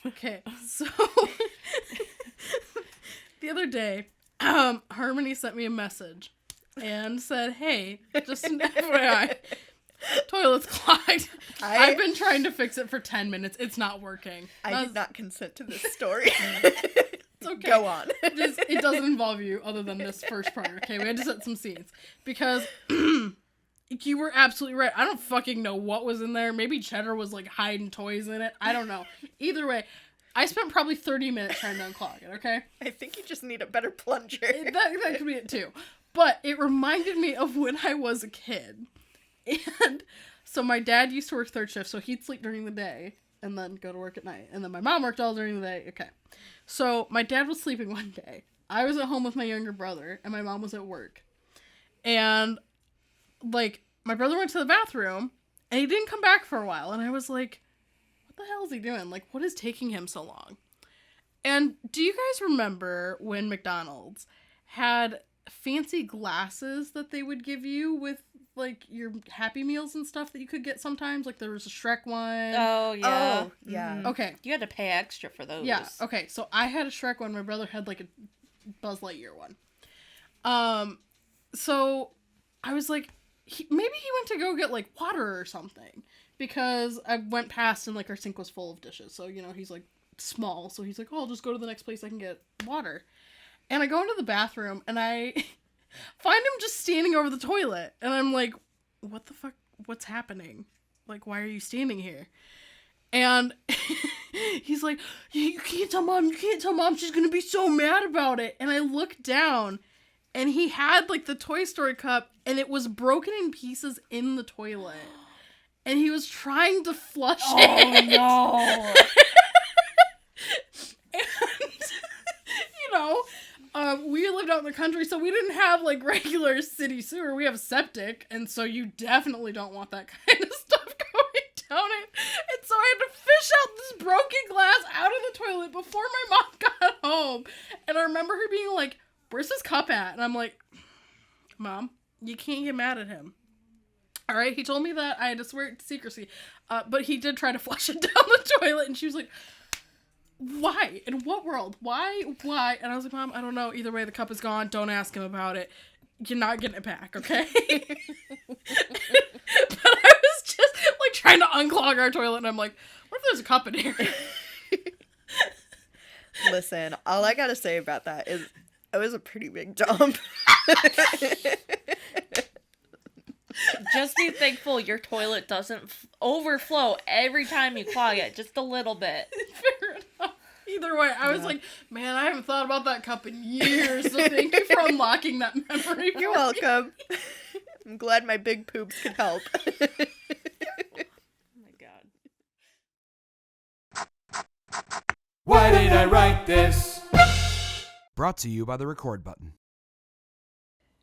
Okay, so the other day, Harmony sent me a message and said, hey, just an FYI, toilet's clogged. I've been trying to fix it for 10 minutes. It's not working. I did not consent to this story. It's okay. Go on. It doesn't involve you other than this first part, okay? We had to set some scenes. Because you were absolutely right. I don't fucking know what was in there. Maybe Cheddar was, like, hiding toys in it. I don't know. Either way, I spent probably 30 minutes trying to unclog it, okay? I think you just need a better plunger. That could be it, too. But it reminded me of when I was a kid. And so my dad used to work third shift, so he'd sleep during the day and then go to work at night. And then my mom worked all during the day. Okay. So my dad was sleeping one day. I was at home with my younger brother, and my mom was at work. And, like, my brother went to the bathroom, and he didn't come back for a while. And I was like, what the hell is he doing? Like, what is taking him so long? And do you guys remember when McDonald's had fancy glasses that they would give you with, like, your Happy Meals and stuff that you could get sometimes? Like, there was a Shrek one. Oh, yeah. Oh, yeah. Okay. You had to pay extra for those. Yeah, okay. So I had a Shrek one. My brother had, like, a Buzz Lightyear one. So I was like, maybe he went to go get, like, water or something. Because I went past and, like, our sink was full of dishes. So, you know, he's, like, small. So he's like, oh, I'll just go to the next place I can get water. And I go into the bathroom, and I find him just standing over the toilet. And I'm like, what the fuck? What's happening? Like, why are you standing here? And he's like, you can't tell mom. You can't tell mom. She's going to be so mad about it. And I look down, and he had, like, the Toy Story cup, and it was broken in pieces in the toilet. And he was trying to flush it. Oh, no. And, you know, we lived out in the country, so we didn't have, like, regular city sewer. We have septic, and so you definitely don't want that kind of stuff going down it. And so I had to fish out this broken glass out of the toilet before my mom got home. And I remember her being like, where's his cup at? And I'm like, Mom, you can't get mad at him. All right, he told me that. I had to swear to secrecy. But he did try to flush it down the toilet, and she was like, why? In what world? Why? And I was like, Mom, I don't know. Either way, the cup is gone. Don't ask him about it. You're not getting it back, okay? But I was just, like, trying to unclog our toilet, and I'm like, what if there's a cup in here? Listen, all I gotta say about that is it was a pretty big dump. Just be thankful your toilet doesn't overflow every time you clog it. Just a little bit. Fair enough. Either way, I was like, man, I haven't thought about that cup in years, so thank you for unlocking that memory. You're welcome. I'm glad my big poops could help. Oh my god. Why did I write this? Brought to you by the record button.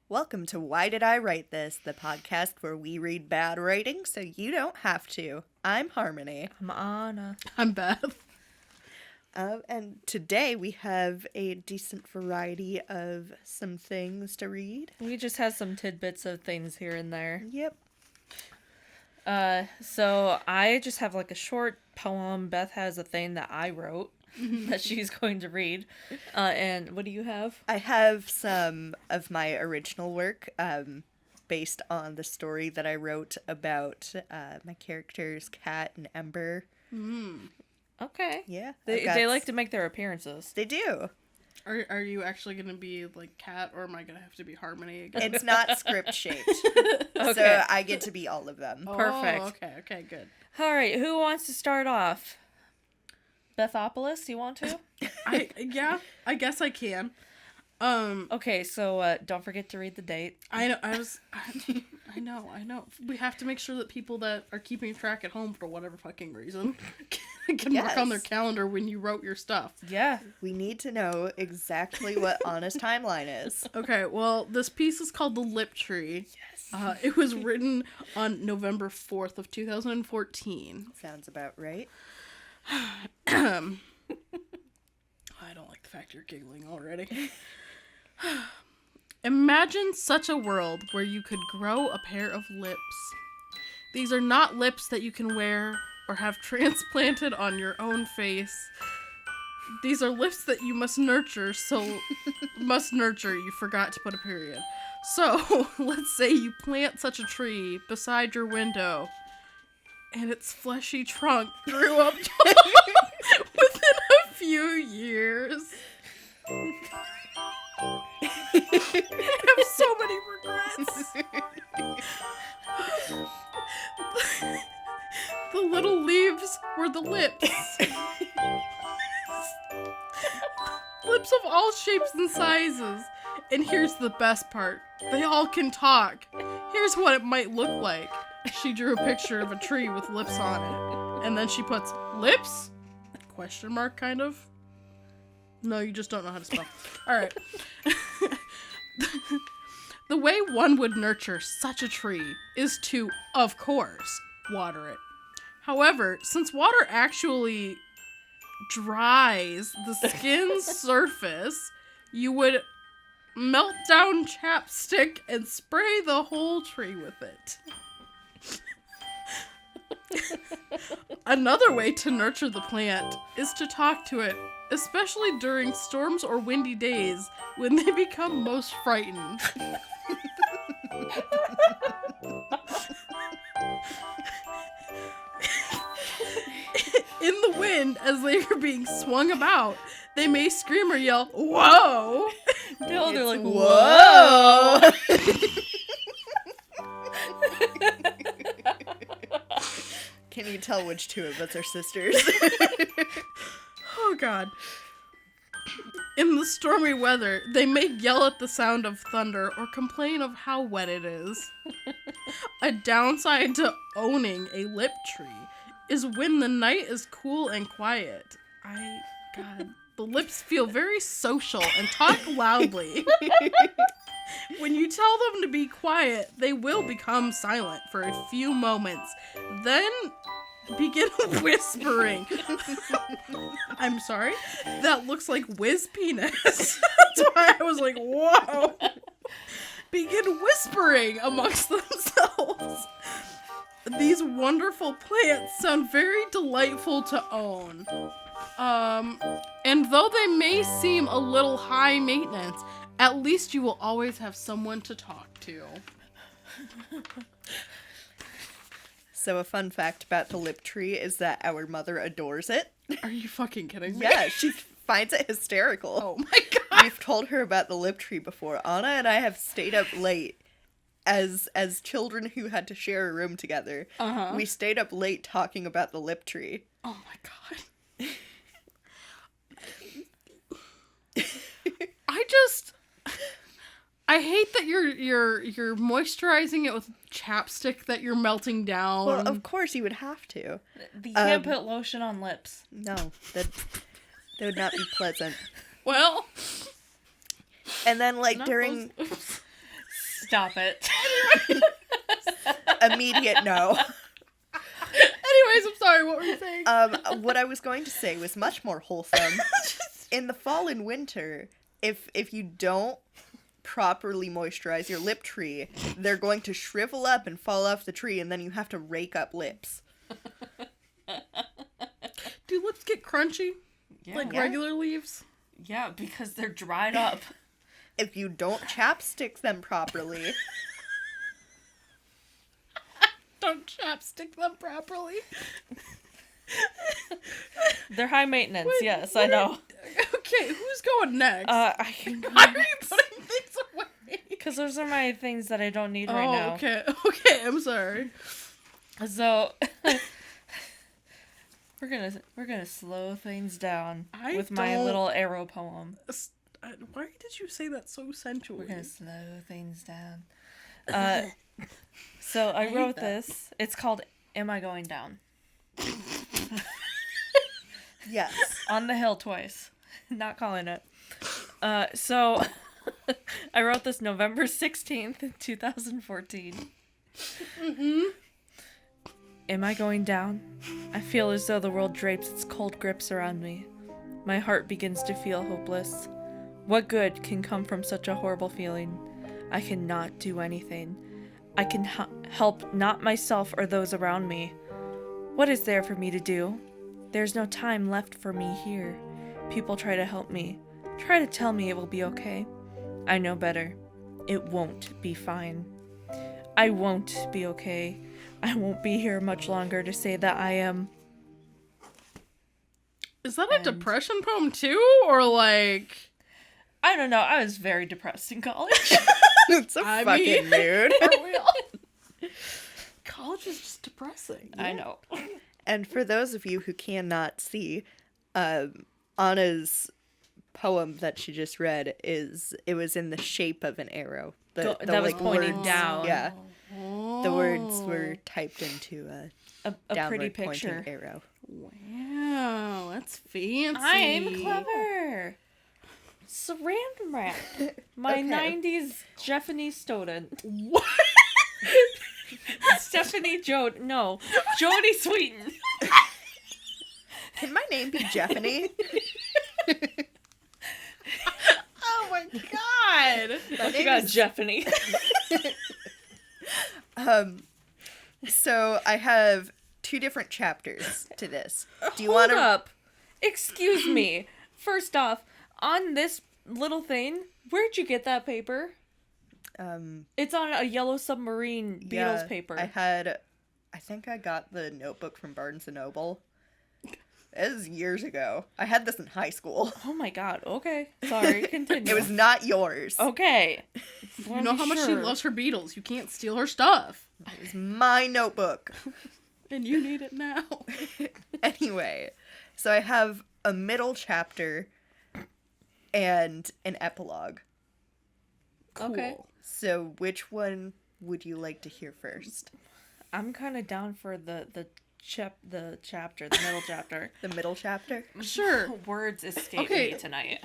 Welcome to Why Did I Write This, the podcast where we read bad writing so you don't have to. I'm Harmony. I'm Anna. I'm Beth. And today we have a decent variety of some things to read. We just have some tidbits of things here and there. Yep. So I just have like a short poem. Beth has a thing that I wrote that she's going to read. And what do you have? I have some of my original work based on the story that I wrote about my characters, Kat and Ember. Okay. Yeah. They like to make their appearances. They do. Are you actually going to be, like, Kat, or am I going to have to be Harmony again? It's not script-shaped. Okay. So I get to be all of them. Perfect. Oh, okay, good. All right, who wants to start off? Bethopolis, you want to? I guess I can. Okay, so don't forget to read the date. I know. We have to make sure that people that are keeping track at home for whatever fucking reason can mark on their calendar when you wrote your stuff. Yeah. We need to know exactly what Anna's timeline is. Okay, well, this piece is called The Lip Tree. Yes. It was written on November 4th of 2014. Sounds about right. I don't like the fact you're giggling already. Imagine such a world where you could grow a pair of lips. These are not lips that you can wear or have transplanted on your own face. These are lips that you must nurture, you forgot to put a period. So, let's say you plant such a tree beside your window, and its fleshy trunk grew up tall within a few years. I have so many regrets. The little leaves were the lips. Lips of all shapes and sizes. And here's the best part. They all can talk. Here's what it might look like. She drew a picture of a tree with lips on it. And then she puts, lips? Question mark, kind of. No, you just don't know how to spell. Alright. The way one would nurture such a tree is to, of course, water it. However, since water actually dries the skin's surface, you would melt down chapstick and spray the whole tree with it. Another way to nurture the plant is to talk to it, especially during storms or windy days when they become most frightened. In the wind, as they are being swung about, they may scream or yell, "Whoa!" They're like, whoa! Can you tell which two of us are sisters? Oh god. In the stormy weather, they may yell at the sound of thunder or complain of how wet it is. A downside to owning a lip tree is when the night is cool and quiet. God, the lips feel very social and talk loudly. When you tell them to be quiet, they will become silent for a few moments, then begin whispering. I'm sorry? That looks like whiz penis. That's why I was like, whoa. Begin whispering amongst themselves. These wonderful plants sound very delightful to own. And though they may seem a little high maintenance, at least you will always have someone to talk to. So a fun fact about the lip tree is that our mother adores it. Are you fucking kidding me? Yeah, she finds it hysterical. Oh my god. We've told her about the lip tree before. Anna and I have stayed up late as children who had to share a room together. Uh-huh. We stayed up late talking about the lip tree. Oh my god. I hate that you're moisturizing it with chapstick that you're melting down. Well, of course you would have to. You can't put lotion on lips. No, that would not be pleasant. Well, and then like not during those- Stop it. immediate no. Anyways, I'm sorry, what were you saying? What I was going to say was much more wholesome. In the fall and winter, if you don't properly moisturize your lip tree, they're going to shrivel up and fall off the tree, and then you have to rake up lips. Do lips get crunchy? Yeah. Like Yeah. regular leaves? Yeah, because they're dried up. If you don't chapstick them properly. Don't chapstick them properly. They're high maintenance, yes, I know. Okay, who's going next? I can go Why are you putting things away? because those are my things that I don't need right Oh, now. okay. Okay, I'm sorry. So we're gonna slow things down I with my don't- little arrow poem. Why did you say that so sensually? We're gonna slow things down. So I hate wrote that. this. It's called "Am I Going Down?" Yes. On the hill twice. Not calling it. So I wrote this November 16th, 2014. Mm-hmm. Am I going down? I feel as though the world drapes its cold grips around me. My heart begins to feel hopeless. What good can come from such a horrible feeling? I cannot do anything. I can help not myself or those around me. What is there for me to do? There's no time left for me here. People try to help me, try to tell me it will be okay. I know better. It won't be fine. I won't be okay. I won't be here much longer to say that I am... Is that a depression poem too? Or like... I don't know. I was very depressed in college. It's a fucking mood. Are we all? College is just depressing. I know. And for those of you who cannot see, Anna's poem that she just read it was in the shape of an arrow. The that was like, pointing words, down. Yeah. The words were typed into A downward pretty picture. pointing arrow. Wow, that's fancy. I'm clever. Saran wrap. My Okay. 90s Jeffany Stoden. What? Stephanie No. Jodie Sweetin. Can my name be Jeffany? Oh my god. What you got, Jeffany? So I have 2 different chapters to this. Do you Hold want to? up. Excuse me. First off, on this little thing, where'd you get that paper? It's on a yellow submarine Beatles paper. I think I got the notebook from Barnes and Noble. It was years ago. I had this in high school. Oh my god. Okay. Sorry. Continue. It was not yours. Okay. You know how much she loves her Beatles. You can't steal her stuff. It was my notebook. And you need it now. Anyway, so I have a middle chapter and an epilogue. Okay. So which one would you like to hear first? I'm kind of down for the middle chapter. The middle chapter? Sure. Words escape Okay. me tonight.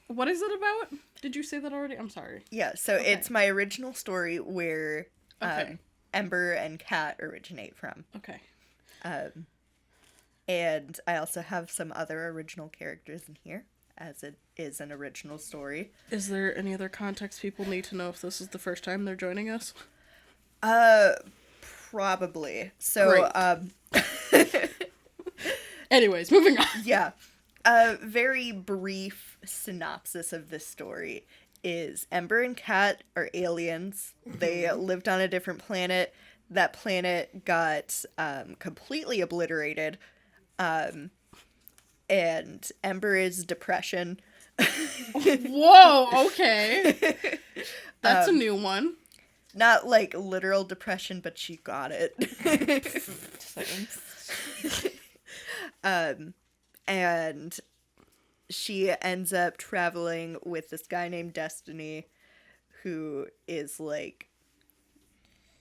What is it about? Did you say that already? I'm sorry. Yeah, so it's my original story where Okay. Ember and Kat originate from. Okay. And I also have some other original characters in here, as it is an original story. Is there any other context people need to know if this is the first time they're joining us? Probably. So, Anyways, moving on. yeah. A very brief synopsis of this story is Ember and Kat are aliens. They lived on a different planet. That planet got completely obliterated. And Ember is depression. Whoa, okay. That's a new one. Not like literal depression, but she got it. And she ends up traveling with this guy named Destiny, who is like...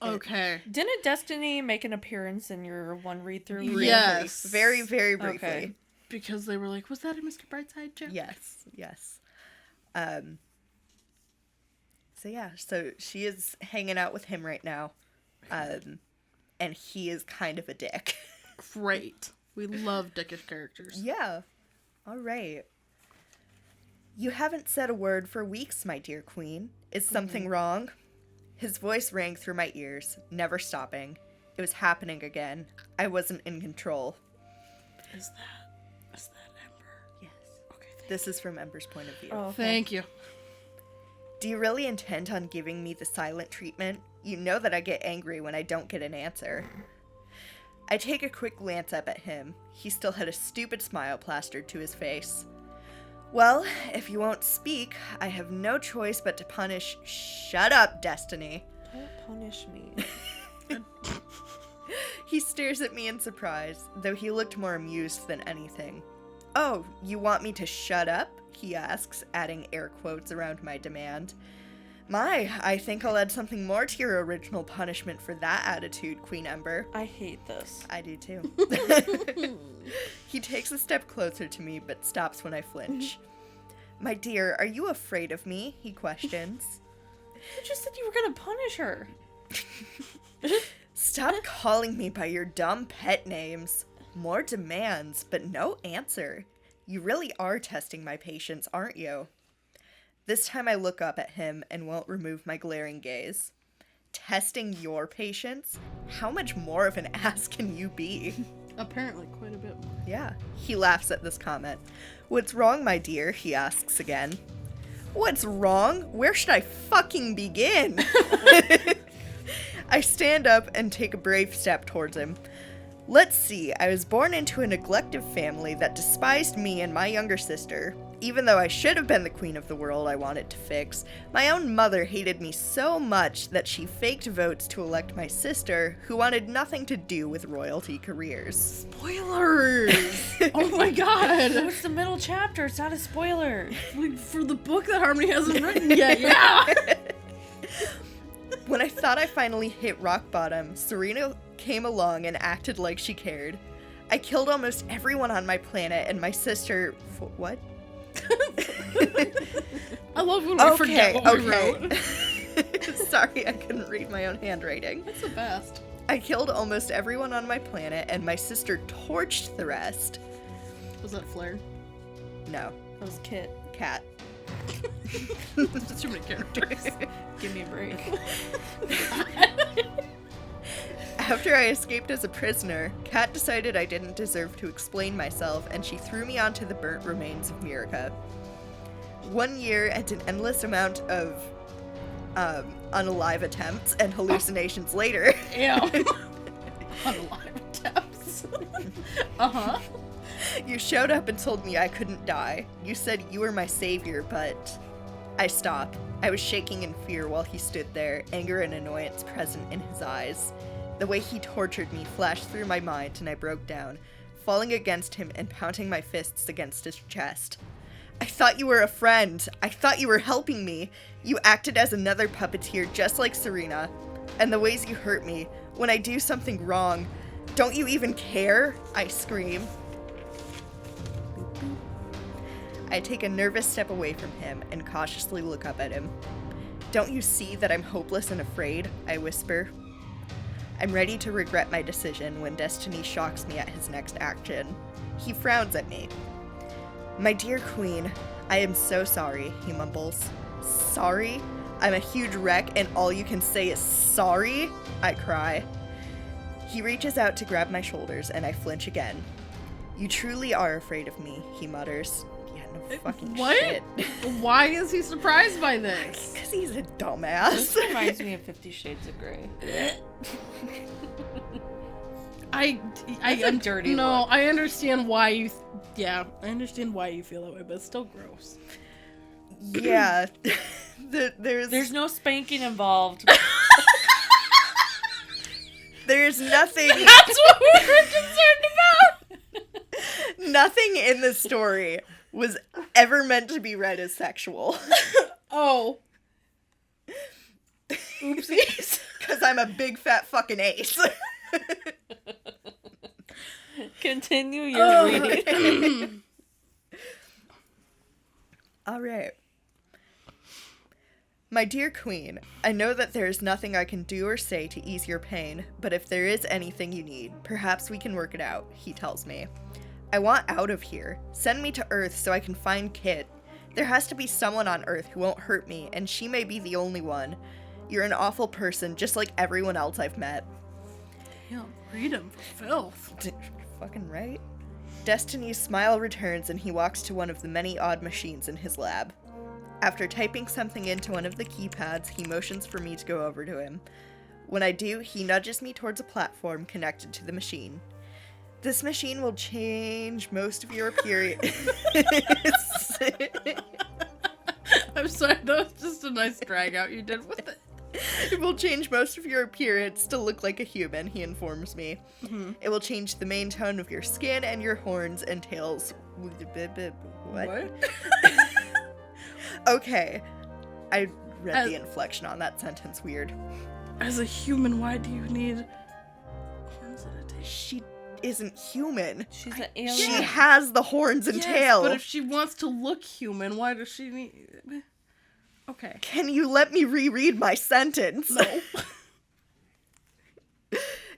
Okay. Didn't Destiny make an appearance in your one read-through? Yes. Very, very briefly. Okay. Because they were like, was that a Mr. Brightside joke? Yes, yes. So yeah, so she is hanging out with him right now. And he is kind of a dick. Great. We love dickish characters. Yeah. All right. You haven't said a word for weeks, my dear queen. Is something wrong? His voice rang through my ears, never stopping. It was happening again. I wasn't in control. Is that Ember? Yes. Okay, This is from Ember's point of view. Oh, okay. thank you. Do you really intend on giving me the silent treatment? You know that I get angry when I don't get an answer. I take a quick glance up at him. He still had a stupid smile plastered to his face. Well, if you won't speak, I have no choice but to punish... Shut up, Destiny. Don't punish me. He stares at me in surprise, though he looked more amused than anything. Oh, you want me to shut up? He asks, adding air quotes around my demand. My, I think I'll add something more to your original punishment for that attitude, Queen Ember. I hate this. I do too. He takes a step closer to me, but stops when I flinch. My dear, are you afraid of me? He questions. You just said you were gonna punish her. Stop calling me by your dumb pet names. More demands, but no answer. You really are testing my patience, aren't you? This time I look up at him and won't remove my glaring gaze. Testing your patience? How much more of an ass can you be? Apparently quite a bit more. Yeah. He laughs at this comment. What's wrong, my dear? He asks again. What's wrong? Where should I fucking begin? I stand up and take a brave step towards him. Let's see, I was born into a neglected family that despised me and my younger sister. Even though I should have been the queen of the world I wanted to fix, my own mother hated me so much that she faked votes to elect my sister, who wanted nothing to do with royalty careers. Spoilers! Oh my god! It's the middle chapter. It's not a spoiler. Like, for the book that Harmony hasn't written yet, yeah! When I thought I finally hit rock bottom, Serena came along and acted like she cared. I killed almost everyone on my planet, and my sister... What? I love when we forget what we wrote. Sorry, I couldn't read my own handwriting. That's the best. I killed almost everyone on my planet, and my sister torched the rest. Was that Flare? No. That was Kit. Cat. There's too many characters. Give me a break. After I escaped as a prisoner, Kat decided I didn't deserve to explain myself, and she threw me onto the burnt remains of Mirica. 1 year and an endless amount of unalive attempts and hallucinations later. Ew. Unalive attempts. Uh-huh. You showed up and told me I couldn't die. You said you were my savior, but... I stopped. I was shaking in fear while he stood there, anger and annoyance present in his eyes. The way he tortured me flashed through my mind, and I broke down, falling against him and pounding my fists against his chest. I thought you were a friend. I thought you were helping me. You acted as another puppeteer just like Serena. And the ways you hurt me, when I do something wrong, don't you even care? I scream. I take a nervous step away from him and cautiously look up at him. Don't you see that I'm hopeless and afraid? I whisper. I'm ready to regret my decision when Destiny shocks me at his next action. He frowns at me. My dear queen, I am so sorry, he mumbles. Sorry? I'm a huge wreck and all you can say is sorry? I cry. He reaches out to grab my shoulders and I flinch again. You truly are afraid of me, he mutters. Yeah, no fucking what? shit. Why is he surprised by this? Because he's a dumbass. This reminds me of 50 Shades of Grey. I'm dirty No, look. I understand why you... I understand why you feel that way, but it's still gross. Yeah. There's no spanking involved. There's nothing... That's what we were concerned about! Nothing in the story was ever meant to be read as sexual. Oh. Oopsies. Because I'm a big fat fucking ace. Continue your reading. Alright. My dear queen, I know that there is nothing I can do or say to ease your pain, but if there is anything you need, perhaps we can work it out, he tells me. I want out of here. Send me to Earth so I can find Kit. There has to be someone on Earth who won't hurt me, and she may be the only one. You're an awful person, just like everyone else I've met. Damn, read him for filth. Fucking right. Destiny's smile returns and he walks to one of the many odd machines in his lab. After typing something into one of the keypads, he motions for me to go over to him. When I do, he nudges me towards a platform connected to the machine. This machine will change most of your appearance. I'm sorry, that was just a nice drag out you did with it. It will change most of your appearance to look like a human, he informs me. Mm-hmm. It will change the main tone of your skin and your horns and tails. What? Okay. I read the inflection on that sentence weird. As a human, why do you need horns and a tail? She isn't human. She's an alien. She has the horns and Yes, tail. but if she wants to look human, why does she need... Okay. Can you let me reread my sentence? No.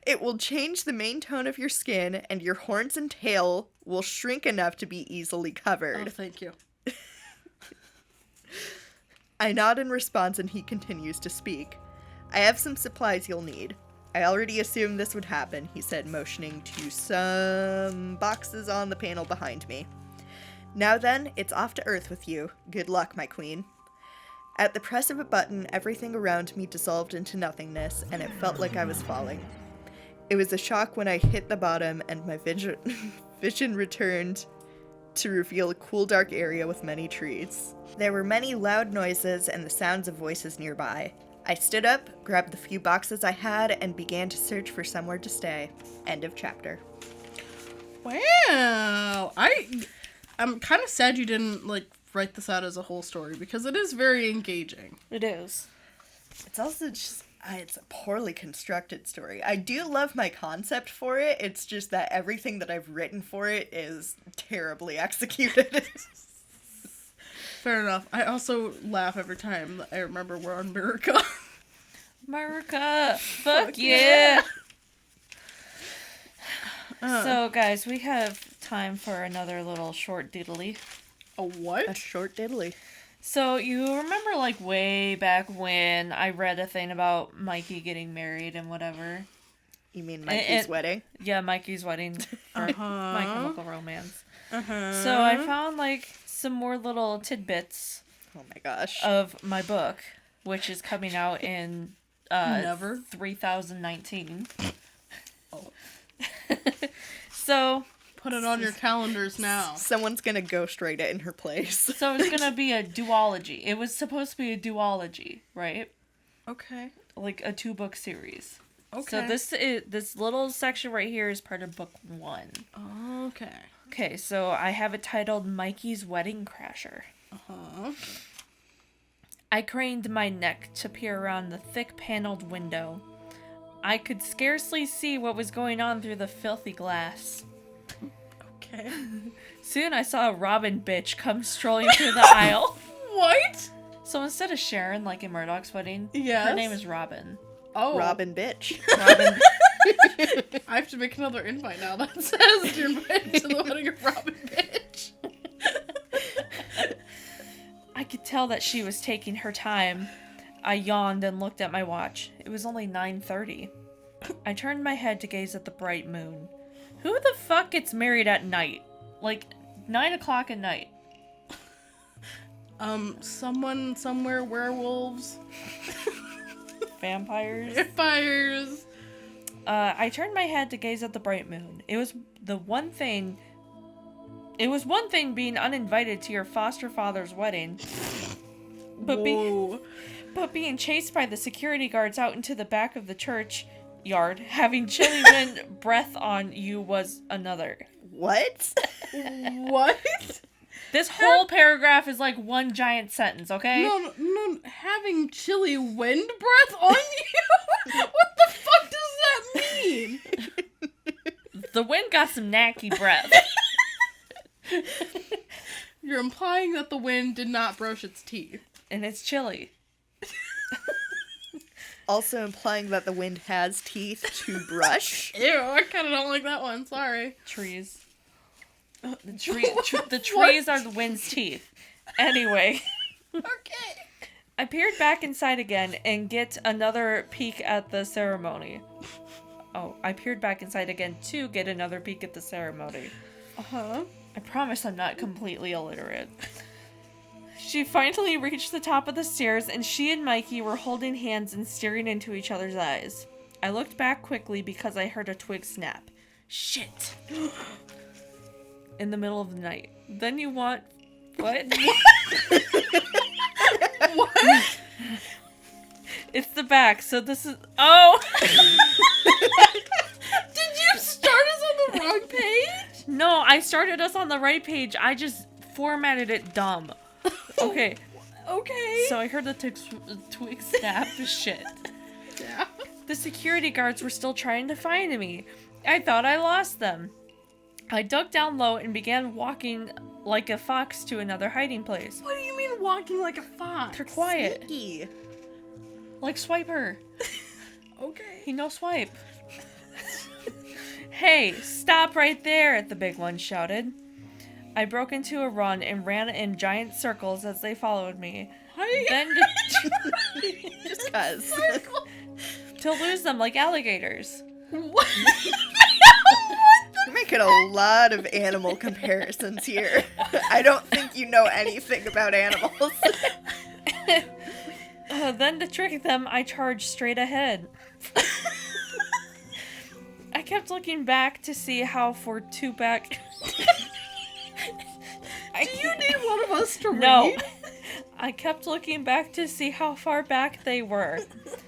It will change the main tone of your skin, and your horns and tail will shrink enough to be easily covered. Oh, thank you. I nod in response, and he continues to speak. I have some supplies you'll need. I already assumed this would happen, he said, motioning to some boxes on the panel behind me. Now then, it's off to Earth with you. Good luck, my queen. At the press of a button, everything around me dissolved into nothingness, and it felt like I was falling. It was a shock when I hit the bottom, and my vision returned to reveal a cool, dark area with many trees. There were many loud noises and the sounds of voices nearby. I stood up, grabbed the few boxes I had, and began to search for somewhere to stay. End of chapter. Wow. I'm kind of sad you didn't, write this out as a whole story, because it is very engaging. It is. It's also just, it's a poorly constructed story. I do love my concept for it, it's just that everything that I've written for it is terribly executed. Fair enough. I also laugh every time I remember we're on America. America! Fuck yeah! So, guys, we have time for another little short diddly. A what? A short diddly. So, you remember, way back when I read a thing about Mikey getting married and whatever? You mean Mikey's wedding? Yeah, Mikey's wedding for My Chemical Romance. Uh-huh. So, I found, some more little tidbits Oh my gosh. of my book, which is coming out in Never. 3019. Oh. So, Put it on your calendars now. Someone's gonna ghostwrite it in her place. so it's gonna be a duology. It was supposed to be a duology, right? Okay. Like a 2-book series. Okay. So this little section right here is part of book 1. Okay. Okay, so I have it titled Mikey's Wedding Crasher. Uh-huh. I craned my neck to peer around the thick paneled window. I could scarcely see what was going on through the filthy glass. Okay. Soon I saw a Robin bitch come strolling through the aisle. What? So instead of Sharon, like in Murdoch's wedding, Yes. her name is Robin. Oh. Robin bitch. Robin. I have to make another invite now that says you're invited to the wedding of Robin bitch. I could tell that she was taking her time. I yawned and looked at my watch. It was only 9:30. I turned my head to gaze at the bright moon. Who the fuck gets married at night? 9 o'clock at night. Someone, somewhere, werewolves, Vampires. vampires. I turned my head to gaze at the bright moon. It was one thing being uninvited to your foster father's wedding. But being chased by the security guards out into the back of the church yard, having chilly wind breath on you was another. What? What? This whole paragraph is one giant sentence, okay? No, having chilly wind breath on you? What the fuck does that mean? The wind got some knacky breath. You're implying that the wind did not brush its teeth. And it's chilly. Also implying that the wind has teeth to brush. Ew, I kind of don't like that one. Sorry. Trees. The trees are the wind's teeth. Anyway. Okay. I peered back inside again and get another peek at the ceremony. Oh, I peered back inside again to get another peek at the ceremony. Uh-huh. I promise I'm not completely illiterate. She finally reached the top of the stairs, and she and Mikey were holding hands and staring into each other's eyes. I looked back quickly because I heard a twig snap. Shit. In the middle of the night. Then you want... What? What? It's the back, so this is... Oh! Did you start us on the wrong page? No, I started us on the right page. I just formatted it dumb. Okay. Okay. So I heard the twig snap. Shit. Yeah. The security guards were still trying to find me. I thought I lost them. I dug down low and began walking like a fox to another hiding place. What do you mean walking like a fox? They're quiet. Sneaky. Like Swiper. Okay. He no swipe. Hey, stop right there, the big one shouted. I broke into a run and ran in giant circles as they followed me. Hi. Then Just cuz. To lose them like alligators. What? You're making a lot of animal comparisons here. I don't think you know anything about animals. Then to trick them, I charged straight ahead. I kept looking back to see how far two back... Do you need one of us to read? No. I kept looking back to see how far back they were.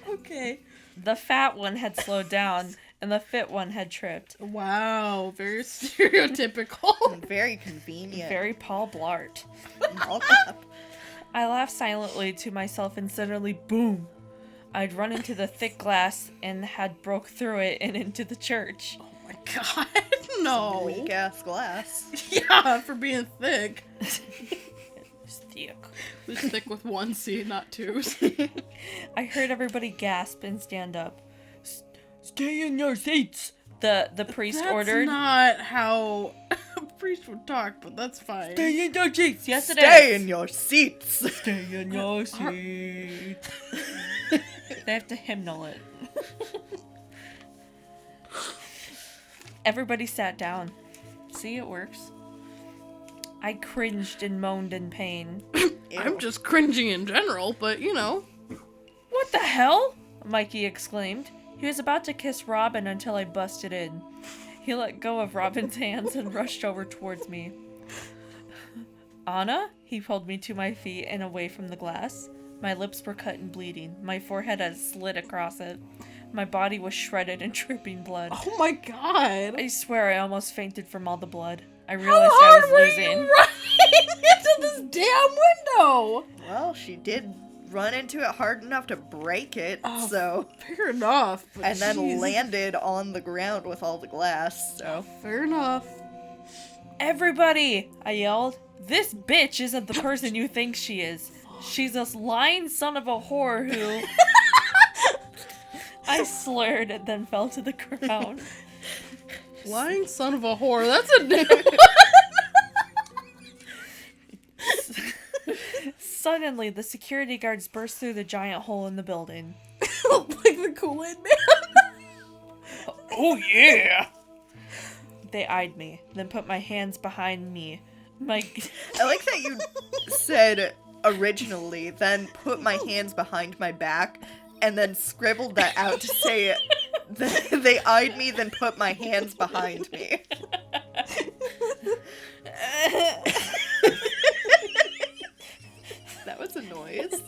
Okay. The fat one had slowed down, and the fit one had tripped. Wow, very stereotypical. Very convenient. Very Paul Blart. All cap. I laughed silently to myself, and suddenly, boom! I'd run into the thick glass and had broke through it and into the church. Oh my god, no. Weak ass glass. Yeah, for being thick. It's thick. It was thick with one C, not twos. I heard everybody gasp and stand up. Stay in your seats! The priest ordered. That's not how a priest would talk, but that's fine. Stay in your seats! Yes, it is! Stay in your seats. Stay in your seats. They have to hymnal it. Everybody sat down. See, it works. I cringed and moaned in pain. I'm just cringing in general, but you know. What the hell? Mikey exclaimed. He was about to kiss Robin until I busted in. He let go of Robin's hands and rushed over towards me. Anna? He pulled me to my feet and away from the glass. My lips were cut and bleeding. My forehead had a slit across it. My body was shredded and dripping blood. Oh my god. I swear I almost fainted from all the blood. I How realized I hard was were losing. you running into this damn window? Well, she did run into it hard enough to break it, Oh, so... Fair enough. But And then jeez. landed on the ground with all the glass, so... Fair enough. Everybody! I yelled. This bitch isn't the person you think she is. She's a lying son of a whore who... I slurred and then fell to the ground. Lying son of a whore. That's a new one. Suddenly, the security guards burst through the giant hole in the building. Like the Kool-Aid man. Oh yeah! They eyed me, then put my hands behind me. My... I like that you said originally, then put my hands behind my back, and then scribbled that out to say they eyed me, then put my hands behind me. That was a noise.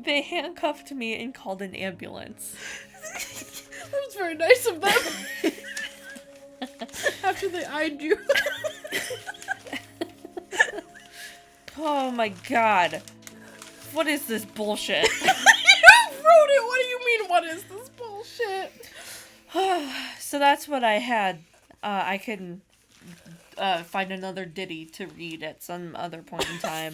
They handcuffed me and called an ambulance. That was very nice of them. After they eyed you. Oh my god. What is this bullshit? You wrote it. What do you mean, what is this bullshit? So that's what I had. I can find another ditty to read at some other point in time.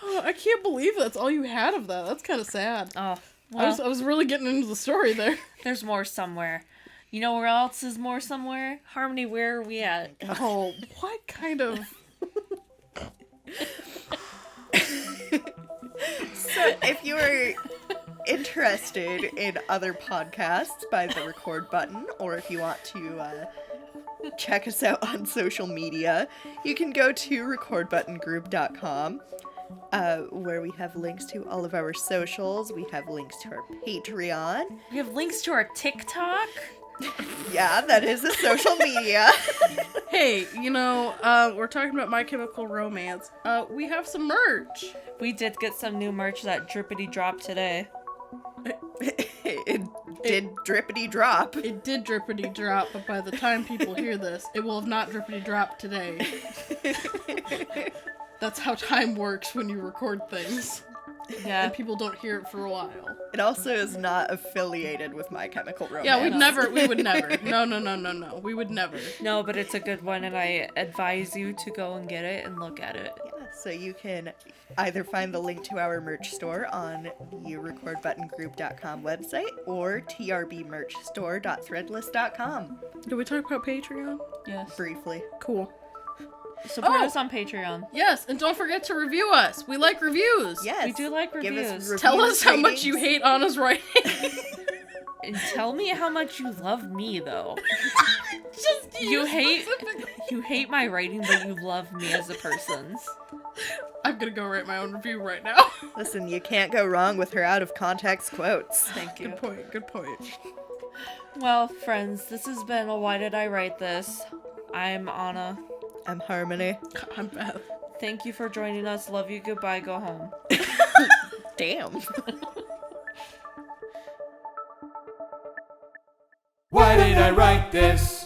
Oh, I can't believe that's all you had of that. That's kind of sad. Oh, well, I was really getting into the story there. there's more somewhere. You know where else is more somewhere? Harmony, where are we at? Oh, what kind of... So if you are interested in other podcasts by the record button, or if you want to check us out on social media, you can go to recordbuttongroup.com, where we have links to all of our socials. We have links to our Patreon. We have links to our TikTok. Yeah, that is a social media. Hey, you know, we're talking about My Chemical Romance. We have some merch. We did get some new merch that drippity dropped today. It did drippity drop. It did drippity drop, but by the time people hear this, it will have not drippity dropped today. That's how time works when you record things. Yeah. And people don't hear it for a while. It also is not affiliated with My Chemical Romance. Yeah, we would never. No. We would never. No, but it's a good one, and I advise you to go and get it and look at it. Yeah, so you can either find the link to our merch store on the recordbuttongroup.com website or trbmerchstore.threadless.com. Did we talk about Patreon? Yes. Briefly. Cool. Support Oh. us on Patreon. Yes, and don't forget to review us. We like reviews. Yes. We do like Give us reviews. Tell reviews, us how much ratings. you hate Anna's writing. And tell me how much you love me, though. Just You hate specifically. you hate my writing, but you love me as a person. I'm gonna go write my own review right now. Listen, you can't go wrong with her out of context quotes. Thank you. Good point. Good point. Well, friends, this has been a Why Did I Write This? I'm Anna. I'm Harmony. I'm Beth. Thank you for joining us. Love you. Goodbye. Go home. Damn. Why did I write this?